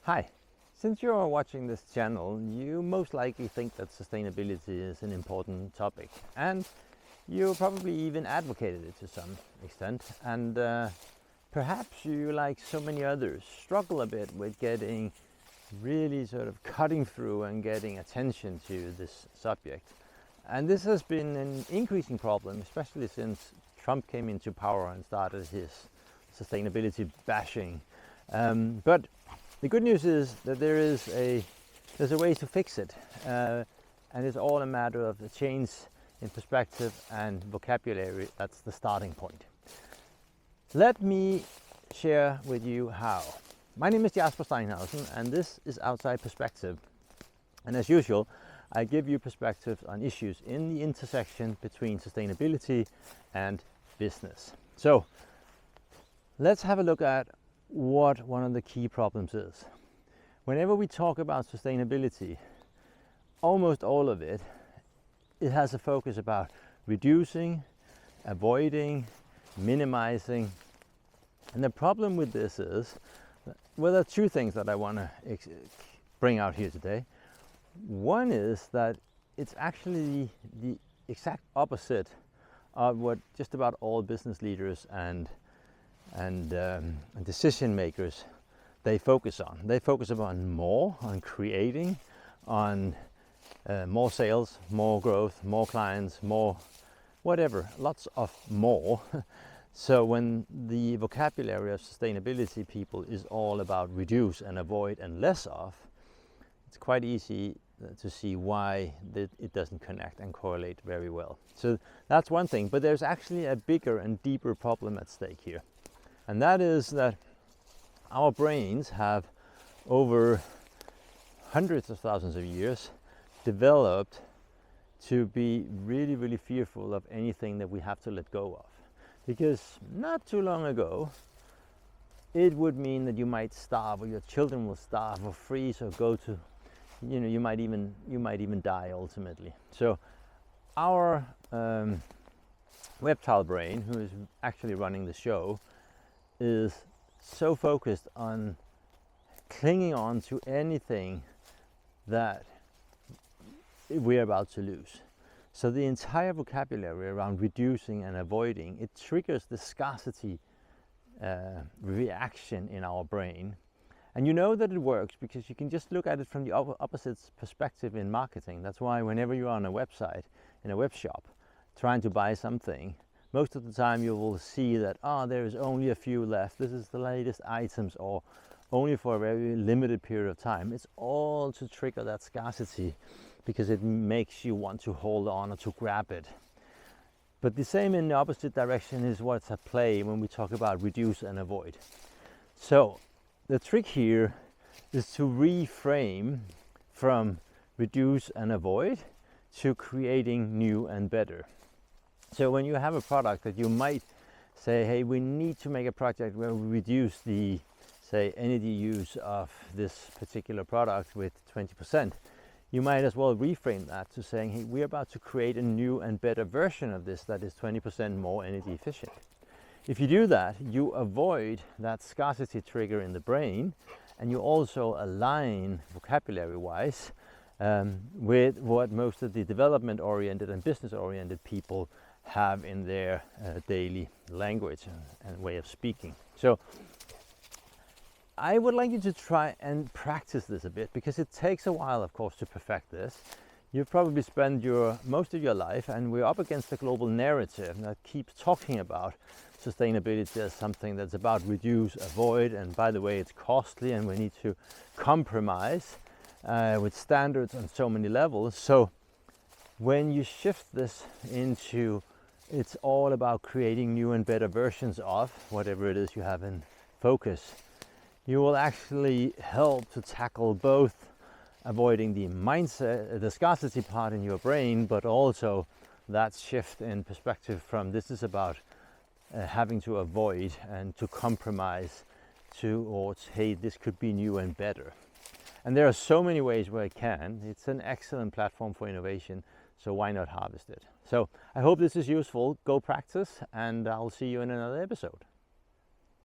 Hi. Since you're watching this channel, you most likely think that sustainability is an important topic, and you probably even advocated it to some extent. And perhaps you, like so many others, struggle a bit with getting really sort of cutting through and getting attention to this subject. And this has been an increasing problem, especially since Trump came into power and started his sustainability bashing. But the good news is that there's a way to fix it, and it's all a matter of a change in perspective and vocabulary. That's the starting point. Let me share with you how. My name is Jasper Steinhausen, and this is Outside Perspective. And as usual, I give you perspectives on issues in the intersection between sustainability and business. So let's have a look at what one of the key problems is. Whenever we talk about sustainability, almost all of it has a focus about reducing, avoiding, minimizing. And the problem with this is, well, there are two things that I want to bring out here today. One is that it's actually the exact opposite of what just about all business leaders and decision makers they focus on. They focus on more, on creating, on more sales, more growth, more clients, more whatever, lots of more. So when the vocabulary of sustainability people is all about reduce and avoid and less of, it's quite easy to see why it doesn't connect and correlate very well. So that's one thing, but there's actually a bigger and deeper problem at stake here. And that is that our brains have, over hundreds of thousands of years, developed to be really, really fearful of anything that we have to let go of. Because not too long ago, it would mean that you might starve, or your children will starve, or freeze, or go to, you might even die ultimately. So our reptile brain, who is actually running the show, is so focused on clinging on to anything that we're about to lose. So the entire vocabulary around reducing and avoiding, it triggers the scarcity reaction in our brain. And you know that it works because you can just look at it from the opposite perspective in marketing. That's why whenever you're on a website, in a web shop, trying to buy something, most of the time you will see that, there is only a few left. This is the latest items, or only for a very limited period of time. It's all to trigger that scarcity because it makes you want to hold on or to grab it. But the same in the opposite direction is what's at play when we talk about reduce and avoid. So the trick here is to reframe from reduce and avoid to creating new and better. So when you have a product that you might say, hey, we need to make a project where we reduce the, say, energy use of this particular product with 20%, you might as well reframe that to saying, hey, we're about to create a new and better version of this that is 20% more energy efficient. If you do that, you avoid that scarcity trigger in the brain, and you also align vocabulary-wise with what most of the development-oriented and business-oriented people have in their daily language and way of speaking. So I would like you to try and practice this a bit, because it takes a while, of course, to perfect this. You've probably spent most of your life, and we're up against a global narrative that keeps talking about sustainability as something that's about reduce, avoid, and by the way, it's costly and we need to compromise with standards on so many levels. So when you shift this into it's all about creating new and better versions of whatever it is you have in focus, you will actually help to tackle both avoiding the mindset, the scarcity part in your brain, but also that shift in perspective from this is about having to avoid and to compromise towards, hey, this could be new and better. And there are so many ways where it can. It's an excellent platform for innovation, so why not harvest it? So I hope this is useful. Go practice, and I'll see you in another episode.